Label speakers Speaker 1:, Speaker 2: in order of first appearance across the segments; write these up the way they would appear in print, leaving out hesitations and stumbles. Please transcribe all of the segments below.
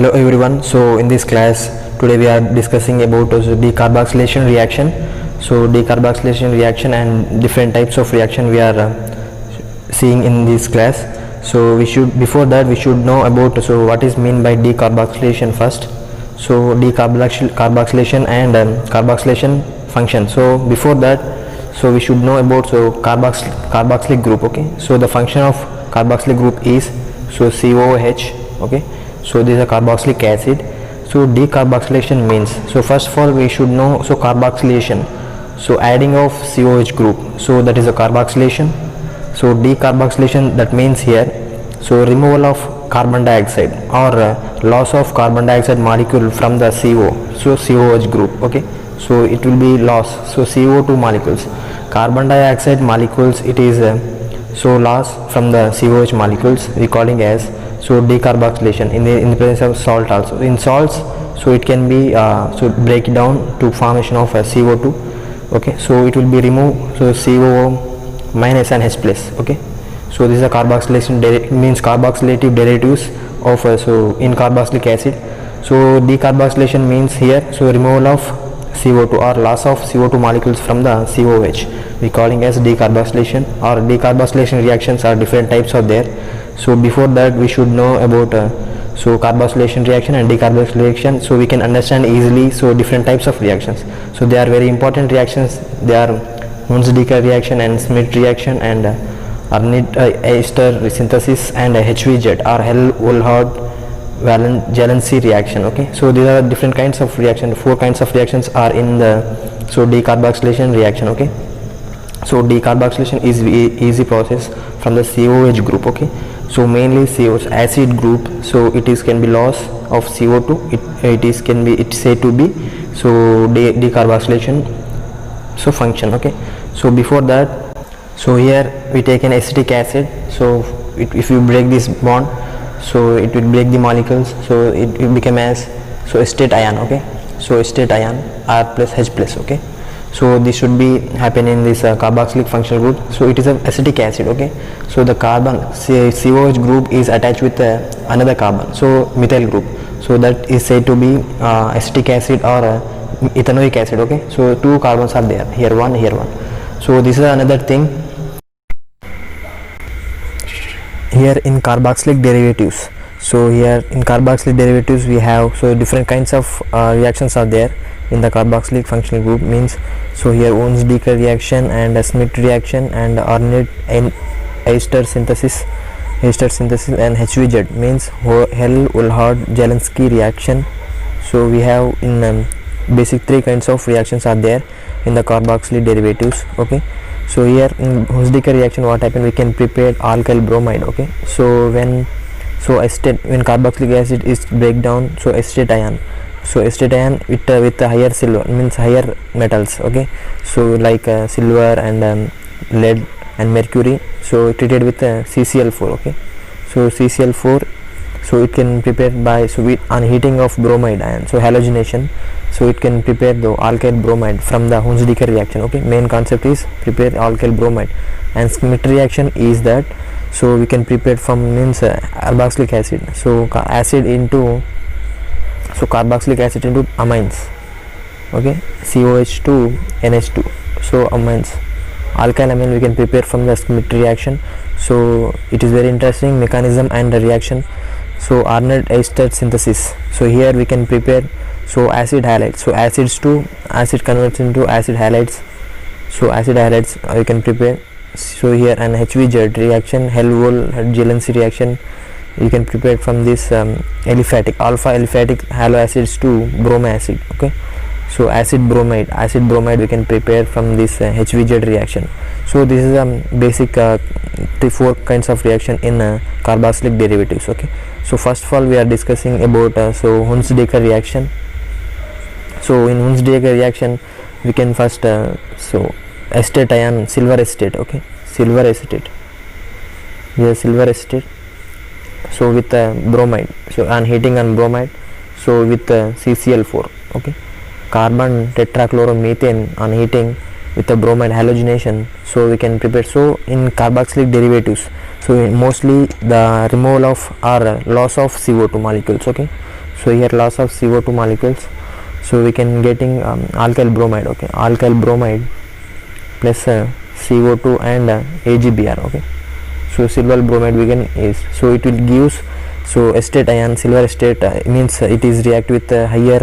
Speaker 1: Hello everyone. So in this class today we are discussing about decarboxylation reaction. So decarboxylation reaction and different types of reaction we are seeing in this class. So before that we should know about what is mean by decarboxylation first. So decarboxylation and carboxylation function. So before that, we should know about carboxylic group. Okay, so the function of carboxylic group is COOH. Okay, so this is a carboxylic acid. So decarboxylation means, so first of all we should know carboxylation, so adding of COH group, so that is a carboxylation. So decarboxylation, that means here removal of carbon dioxide or loss of carbon dioxide molecule from the COH group. Okay, so it will be loss, CO2 molecules, carbon dioxide molecules, it is loss from the COH molecules, we calling as decarboxylation in the presence of salt also. In salts, it can be break down to formation of CO2. Okay, so it will be remove COO minus and H plus. Okay, so this is a carboxylation means carboxylative derivatives of in carboxylic acid. So decarboxylation means here removal of CO2 or loss of CO2 molecules from the COH, we calling as decarboxylation. Or decarboxylation reactions are different types of there. So before that we should know about carboxylation reaction and decarboxylation, so we can understand easily different types of reactions. So they are very important reactions. They are Hunsdiecker reaction and Schmidt reaction and Arndt-Ester synthesis and HVZ or Hell-Wohlhard-Jelency reaction. Okay, so these are different kinds of reaction. 4 kinds of reactions are in the decarboxylation reaction. Okay, so decarboxylation is easy process from the COH group. Okay, so mainly COH acid group, so it is can be loss of CO2, it's said to be decarboxylation function. Okay, so before that, here we take an acetic acid. So if you break this bond, so it will break the molecules, so it will become as acetate ion. Okay, so acetate ion R plus H plus. Okay, so this should be happen in this carboxylic functional group. So it is an acetic acid. Okay, so the carbon COH group is attached with another carbon, so methyl group, so that is said to be acetic acid or ethanoic acid. Okay, so 2 carbons are there, here one, here one. So this is another thing here in carboxylic derivatives. So here in carboxylic derivatives we have different kinds of reactions are there in the carboxylic functional group, means here Hunsdiecker reaction and Schmidt reaction and Arndt-Ester synthesis and HVZ means Hell-Wohlhard-Jelency reaction. So we have in basic 3 kinds of reactions are there in the carboxylic derivatives. Okay, so here in Hunsdiecker reaction what happened, we can prepare alkyl bromide. Okay, so when carboxylic acid is break down acetate ion, acetate ion with the higher silver, means higher metals. Okay, so like silver and lead and mercury, so treated with CCl4. Okay, so CCl4, so it can prepare by with unheating of bromide ion, halogenation, so it can prepare the alkyl bromide from the Hunsdiecker reaction. Okay, main concept is prepare alkyl bromide. And Schmidt reaction is that we can prepare from means carboxylic acid, carboxylic acid into amines. Okay, COH2 NH2, so amines, alkyl amine we can prepare from the Schmidt reaction. So it is very interesting mechanism and the reaction. So Arndt-Ester synthesis, so here we can prepare acid halides, acids to acid converts into acid halides, acid halides we can prepare. So here an HVZ reaction, Hell-Wohlhard-Jelency reaction, you can prepare from this alpha aliphatic halo acids to bromine acid. Okay, so acid bromide we can prepare from this HVZ reaction. So this is basic 4 kinds of reaction in carboxylic derivatives. Okay, so first of all we are discussing about Hunsdiecker reaction. So in Hunsdiecker reaction we can first acetate ion, silver acetate. Okay, silver acetate, here silver acetate, with bromide, on heating on bromide, with CCl4. Okay, carbon tetrachloromethane on heating with the bromide halogenation, we can prepare. In carboxylic derivatives, mostly the removal of or loss of CO2 molecules. Okay, So here loss of CO2 molecules, so we can getting alkyl bromide. Okay, alkyl bromide plus CO2 and AgBr. Okay, so silver bromide we can is, so it will gives, so acetate ion, silver acetate means it is react with higher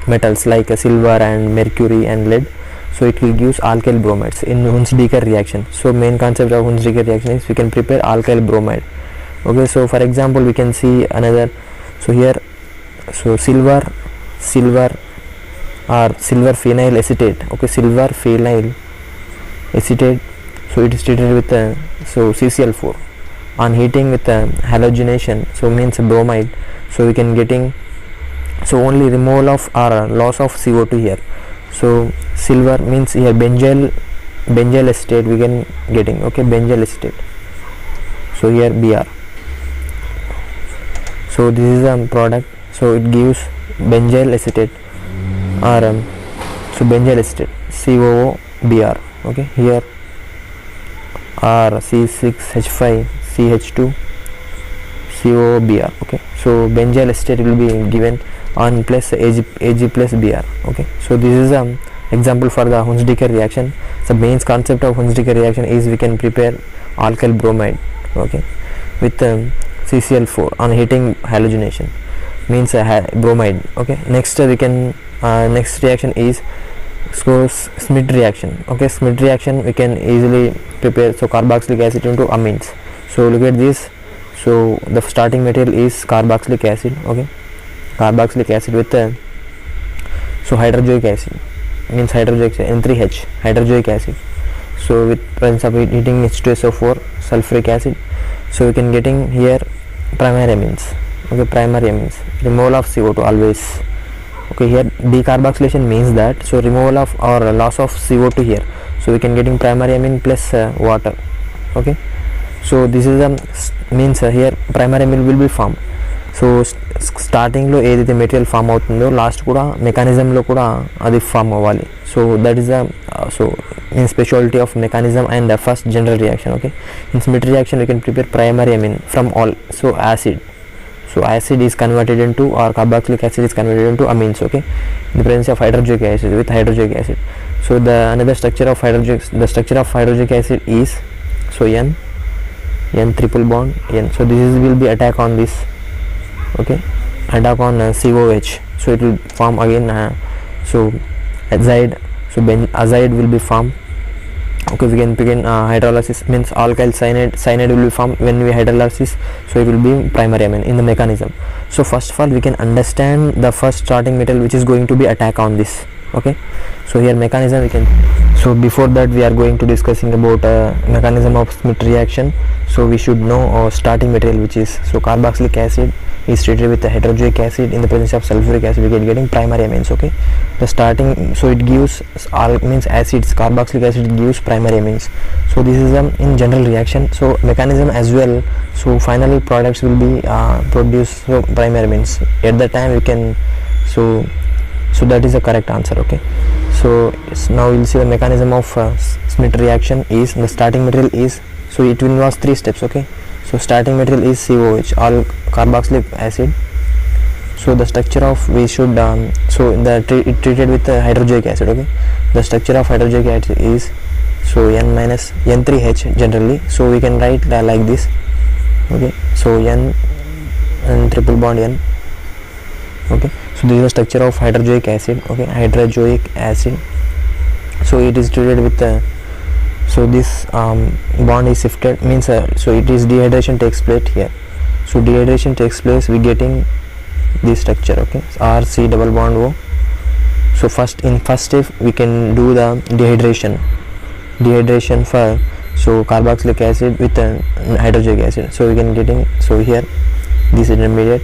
Speaker 1: metals like silver and mercury and lead, so it will gives alkyl bromides in Hunsdiecker reaction. So main concept of Hunsdiecker reaction is we can prepare alkyl bromide. Okay, so for example we can see another, so here, so silver or silver phenyl acetate. Okay, silver phenyl acetate, so it is treated with so CCl4 on heating with halogenation, so means bromide, so we can getting, so only removal of or loss of CO2 here. So silver means here benzyl acetate we can getting. Okay, benzyl acetate, so here Br, so this is a product, so it gives benzyl acetate or so benzyl acetate COOBr. Okay, here or C6H5CH2 COOBr. Okay, so benzyl acetate will be given on plus Ag plus Br. Okay, so this is example for the Hunsdiecker reaction. The main concept of Hunsdiecker reaction is we can prepare alkyl bromide, okay, with CCl4 on heating halogenation, means bromide. Okay, next we can next reaction is so Schmidt reaction. Okay, Schmidt reaction we can easily prepare, so carboxylic acid into amines. So look at this, so the starting material is carboxylic acid. Okay, carboxylic acid with so hydroxylic acid, means hydroxylic N3H hydroxylic acid, so with presence of heating H2SO4 sulfuric acid, so we can getting here primary amines. Okay, primary amines, removal of CO2 always. Okay, here decarboxylation means that, so removal of or loss of CO2 here, so we can getting primary amine plus water. Okay, so this is means here primary amine will be formed. So స్టార్టింగ్లో ఏదైతే material form అవుతుందో last కూడా మెకానిజంలో కూడా అది form అవ్వాలి. So that is the so in speciality of mechanism and the first general reaction. Okay, in Schmidt reaction we can prepare primary amine from all. So acid, so acid is converted into, or carboxylic acid is converted into amines, okay, in the presence of hydroxylic acid with hydroxylic acid. So the another structure of hydroxylic acid is, so n triple bond n. So this is will be attack on this, okay, attack on COH, so it will form again so azide, so azide will be formed. Okay, we can begin hydrolysis, means alkyl cyanide will be formed when we hydrolysis, so it will be primary amine in the mechanism. So first of all we can understand the first starting material which is going to be attack on this. Okay, so here mechanism we can, so before that we are going to discussing about mechanism of Schmidt reaction. So we should know starting material, which is, so carboxylic acid is treated with the hydroxylic acid in the presence of sulfuric acid, we get getting primary amines. Okay, the starting, so it gives all means acids, carboxylic acid gives primary amines. So this is in general reaction. So mechanism as well, so final products will be produced, so primary amines at the time we can, so that is the correct answer. Okay, so now we'll see the mechanism of Schmidt reaction is, the starting material is, so it will involve 3 steps. Okay, so starting material is COH, all carboxylic acid. So the structure of, we should so the it treated with hydroxylic acid. Okay, the structure of hydroxylic acid is, so n minus n3H generally, so we can write like this. Okay, so n and triple bond n. Okay, so this is the structure of hydroxylic acid. Okay, hydroxylic acid, so it is treated with so this bond is shifted, means so it is dehydration takes place here. So dehydration takes place, we getting this structure. Okay, RC double bond O. So in first step we can do the dehydration for, so carboxylic acid with hydroxylic acid, so we can getting, so here this intermediate,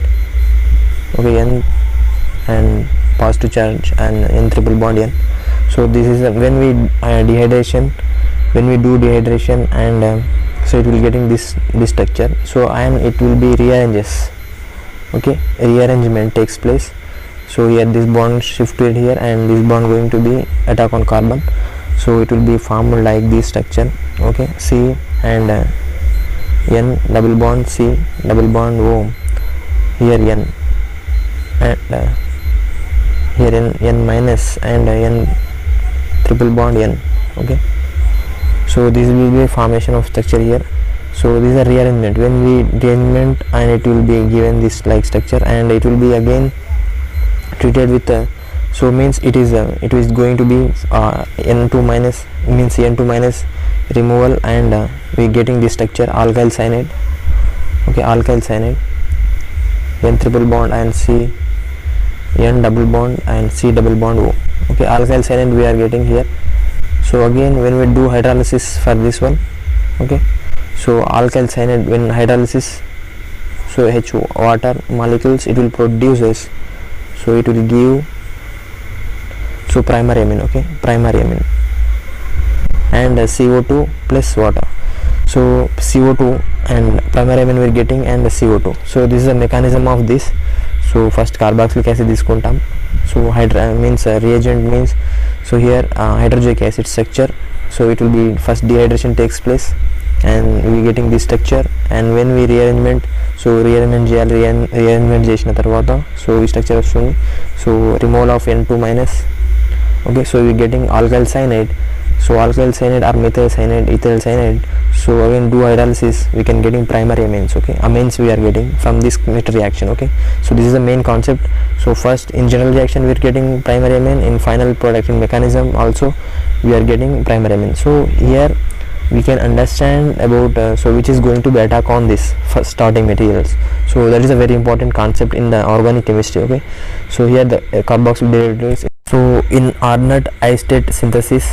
Speaker 1: okay, n and positive charge and n triple bond n. So this is when we do dehydration, and so it will getting this structure, so and it will be rearranges. Okay, rearrangement takes place. So here this bond shifted here, and this bond going to be attack on carbon, so it will be formed like this structure. Okay, C and n double bond C double bond O, here n and here N minus and N triple bond N. Okay, so this will be a formation of structure here. So this is a rearrangement. When we rearrangement, and it will be given this like structure, and it will be again treated with so means it is going to be N2 minus, means N2 minus removal, and we getting this structure alkyl cyanide. Okay, alkyl cyanide, N triple bond and C, N double bond and C double bond O. Okay, alkyl cyanide we are getting here. So again when we do hydrolysis for this one, okay, so alkyl cyanide when hydrolysis, so H water molecules it will produce this, so it will give so primary amine. Okay, primary amine, and CO2 plus water. So CO2 and primary amine we are getting, and CO2. So this is the mechanism of this. So first carboxylic acid తీసుకుంటాం. So means reagent means, so here hydrogenic acid structure. So it will be first dehydration takes place, and we getting this structure, and when we rearrangement, so rearrangement చేయాలి, rearrangement చేసిన తర్వాత so ఈ structure వస్తుంది. So removal of N2 minus. Okay, so we getting alkyl cyanide. So alkyl cyanide or methyl cyanide, ethyl cyanide. So again do hydrolysis, we can getting primary amines. Okay, amines we are getting from this chemical reaction. Okay, so this is the main concept. So first in general reaction we are getting primary amine, in final product in mechanism also we are getting primary amine. So here we can understand about so which is going to be attack on this first starting materials. So that is a very important concept in the organic chemistry. Okay, so here the carboxyl derivatives. So in Arnott acetate synthesis,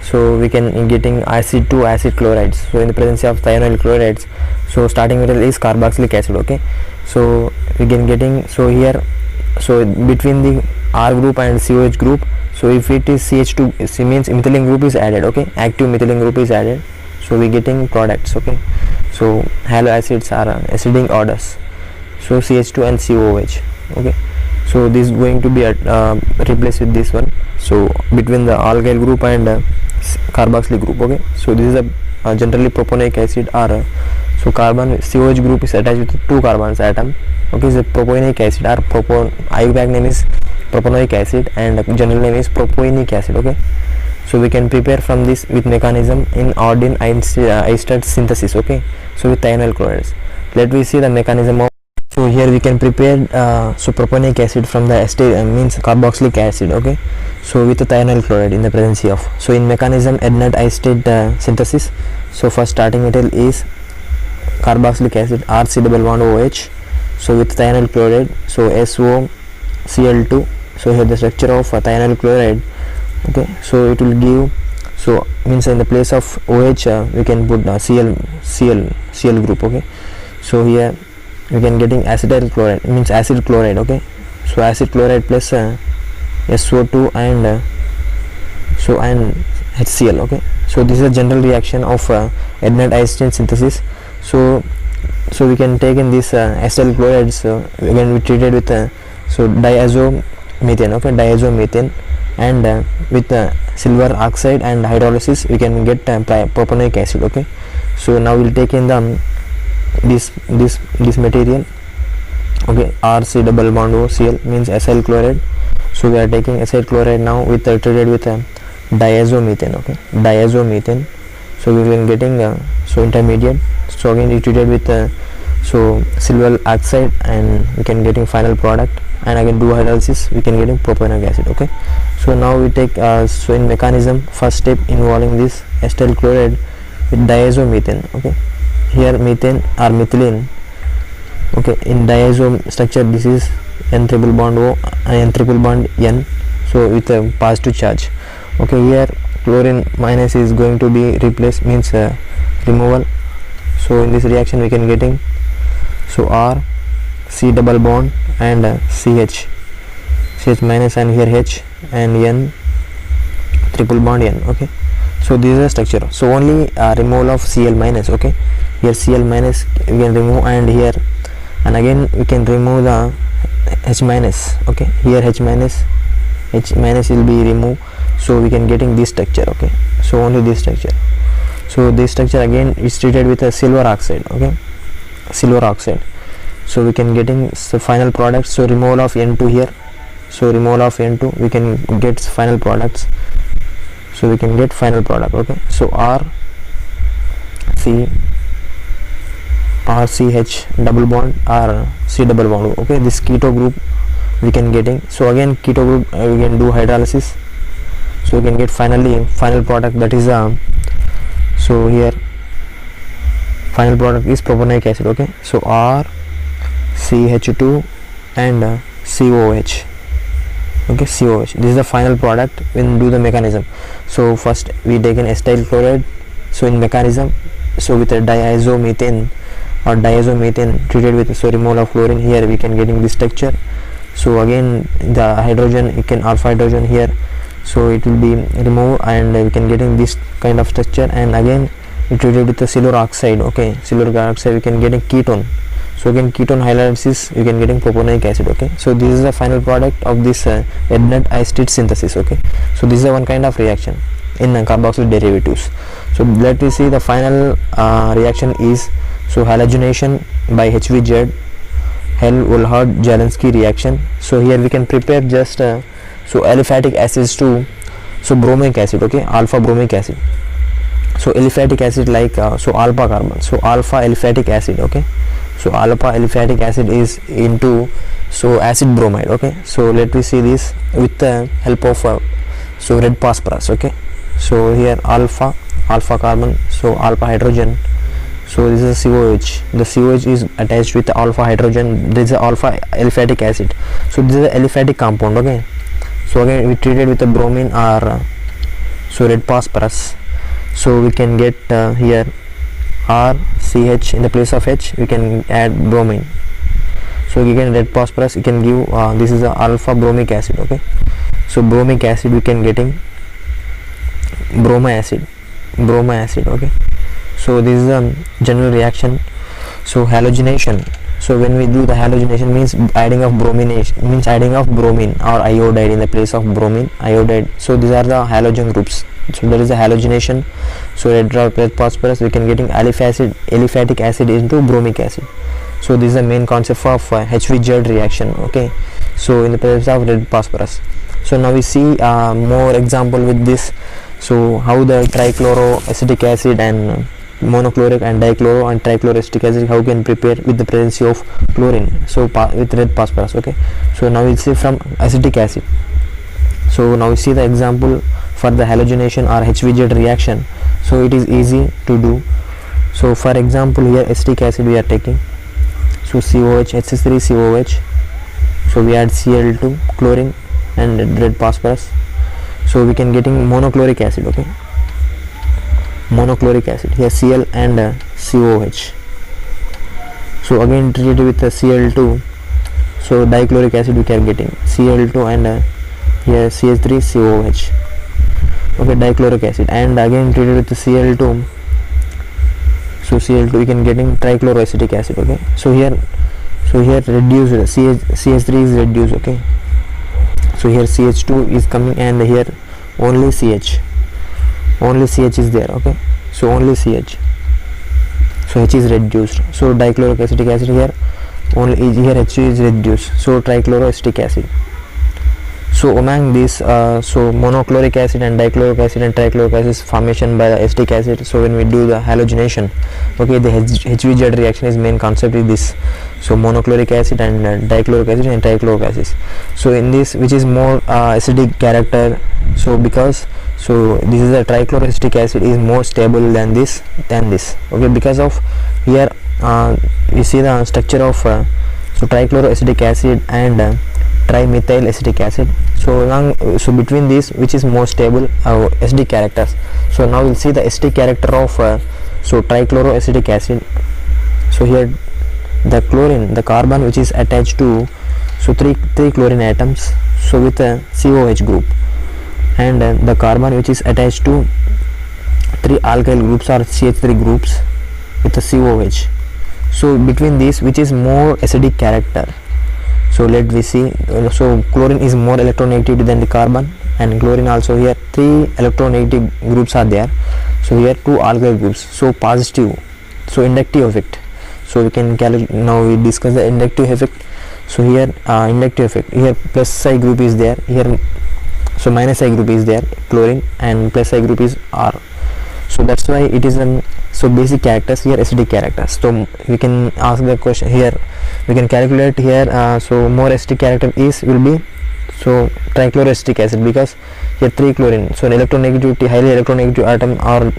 Speaker 1: so we can getting acid to acid chlorides. So in the presence of thionyl chlorides, so starting material is carboxylic acid. Okay, so we can getting, so here, so between the R group and COH group, so if it is CH2, C means methylene group is added. Okay, active methylene group is added, so we getting products. Okay, so halo acids are acidic orders, so CH2 and COH. Okay, so this is going to be replaced with this one, so between the alkyl group and carboxylic group. Okay, so this is a generally propanoic acid, or so carbon COH group is attached with 2 carbons atom. Okay, so propanoic acid, or IUPAC name is propanoic acid and general name is propionic acid. Okay, so we can prepare from this with mechanism in Arnott acetate synthesis. Okay, so with thionyl chlorides, let me see the mechanism of. So here we can prepare so propanoic acid from the acetate means carboxylic acid. Okay, so with the thionyl chloride in the presence of. So in mechanism Arnott acetate synthesis, so first starting material is carboxylic acid RC double bond OH, so with thionyl chloride, so SOCl2. So here the structure of thionyl chloride. Okay, so it will give, so means in the place of OH we can put Cl group. Okay, so here we can getting acetyl chloride, means acid chloride. Okay, so acid chloride plus SO2 and so and HCl. Okay, so this is a general reaction of Arnott acetate synthesis. So we can take in this acetyl chlorides when we treated with so diazomethane. Okay, diazomethane, and with silver oxide and hydrolysis we can get propanoic acid. Okay, so now we'll take in the this material. Okay, RC double bond OCl means acyl chloride. So we are taking acyl chloride now with treated with diazomethane. Okay, diazomethane. So we will getting so intermediate. So again we treated with so silver oxide, and we can getting final product, and again do hydrolysis, we can getting propanoic acid. Okay, so now we take so in mechanism first step involving this acetyl chloride with diazomethane. Okay, here methane or methylene. Okay, in diazo structure this is N triple bond O and N triple bond N, so with a positive charge. Okay, here chlorine minus is going to be replaced, means removal. So in this reaction we can getting so R C double bond and CH minus, and here H and N triple bond N. Okay, so this is a structure. So only removal of Cl minus. Okay, here Cl minus we can remove, and here and again we can remove the H minus. Okay, here H minus will be removed, so we can getting this structure. Okay, so only this structure. So this structure again is treated with a silver oxide. Okay, silver oxide. So we can getting final product. So removal of N2 here, so removal of N2 we can get final products. So we can get final product. Okay, so RCH double bond or C double bond. Okay, this keto group we can getting. So again keto group we can do hydrolysis, so we can get finally final product, that is so here final product is propanoic acid. Okay, so RCH2 and COH. Okay, COH, this is the final product when do the mechanism. So first we take an acetyl chloride, so in mechanism, so with a diazomethane or diazomethane treated with, so removal of chlorine, here we can getting this structure. So again the hydrogen, you can alpha hydrogen here, so it will be removed and we can getting this kind of structure, and again we treated with the silver oxide. Okay, silver oxide we can getting ketone, so again ketone hydrolysis you can getting propanoic acid. Okay, so this is the final product of this Ednert acetate synthesis. Okay, so this is one kind of reaction in carboxyl derivatives. So let me see the final reaction is, so halogenation by HVZ, Hell-Wohlhard-Jalenski reaction. So here we can prepare just so aliphatic acids to, so bromic acid. Okay, alpha bromic acid. So aliphatic acid like so alpha carbon, so alpha aliphatic acid. Okay, so alpha aliphatic acid is into so acid bromide. Okay, so let me see this with the help of so red phosphorus. Okay, so here alpha carbon, so alpha hydrogen, so this is COH, the COH is attached with the alpha hydrogen, this is alpha aliphatic acid, so this is a aliphatic compound. Okay, so again we treated with the bromine or so red phosphorus, so we can get here RCH, in the place of H we can add bromine, so you can red phosphorus, you can give this is a alpha bromic acid. Okay, so bromic acid we can getting broma acid. Okay, so this is a general reaction. So halogenation, so when we do the halogenation means adding of bromination, means adding of bromine or iodide in the place of bromine, iodide. So these are the halogen groups. So there is a halogenation, so red phosphorus we can getting aliphatic acid into bromic acid. So this is the main concept of HVZ reaction. Okay, so in the place of red phosphorus. So now we see more example with this. So how the trichloroacetic acid and monochloric and dichloro and trichloroacetic acid how can prepare with the presence of chlorine, so with red phosphorus. Okay, so now we'll see from acetic acid. So now we see the example for the halogenation or HVZ reaction. So it is easy to do. So for example here acetic acid we are taking, so COH, HC3COH, so we add Cl2 chlorine and red phosphorus, so we can getting monochloric acid. Okay, monochloric acid, here Cl and COH, so again treated with the Cl2, so dichloric acid we can getting Cl2 and here CH3COH. Okay, dichloric acid, and again treated with the Cl2, so Cl2 we can getting trichloroacetic acid. Okay, so here reduced CH3 is reduced. Okay, so here CH2 is coming and here only CH is there. Okay, so only CH, so H is reduced, so dichloric acetic acid here only, here H is reduced, so trichloroacetic acid. So among this so monochloric acid and dichloric acid and trichloric acid is formation by the acetic acid. So when we do the halogenation, okay, the HVZ reaction is main concept is this, so monochloric acid and dichloric acid and trichloric acid. So in this which is more acidic character, so because so this is a trichloroacetic acid is more stable than this okay, because of here you see the structure of so trichloroacetic acid and trimethyl acetic acid. So between these which is more stable acidic characters. So now we'll see the acidic character of so trichloroacetic acid. So here the chlorine, the carbon which is attached to so three chlorine atoms, so with a COH group, and the carbon which is attached to 3 alkyl groups or CH3 groups with a COH. So between these which is more acidic character. So let we see, so chlorine is more electronegative than the carbon, and chlorine also here 3 electronegative groups are there. So here 2 alkyl groups, so positive, so inductive effect. So we can calculate. Now we discuss the inductive effect. So here inductive effect, here plus I group is there, here so minus I group is there, chlorine, and plus I group is R. So that's why it is so basic characters, here acidic characters. So we can ask the question here, we can calculate here. So more acidic character is will be so trichloroacetic acid, because here 3 chlorine, so electronegativity, highly electronegative atom are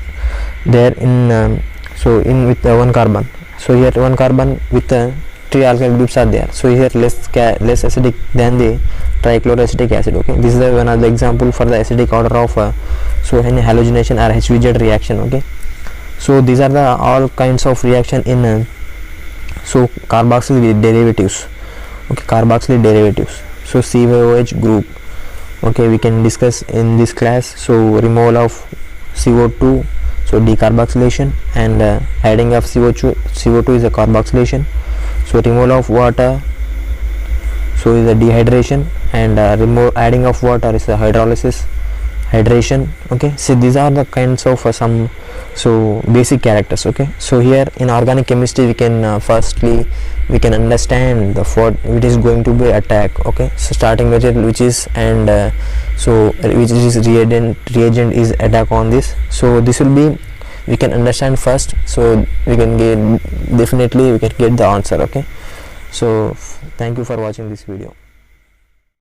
Speaker 1: there in so in with 1 carbon. So here 1 carbon with 3 alkyl groups are there, so here less acidic than the trichloroacetic acid. Okay, this is one of the example for the acidic order of so any halogenation or HVZ reaction. Okay, so these are the all kinds of reaction in so carboxyl with derivatives. Okay, carboxyl derivatives. So COOH group. Okay, we can discuss in this class. So removal of CO2, so decarboxylation, and adding of CO2 is a carboxylation. So removal of water, so is a dehydration, and adding of water is a hydrolysis, hydration. Okay, so these are the kinds of some so basic characters. Okay, so here in organic chemistry we can firstly we can understand the what it is going to be attack. Okay, so starting material which is and so which is reagent is attack on this. So this will be we can understand first, so we can get definitely we can get the answer. Okay, so thank you for watching this video.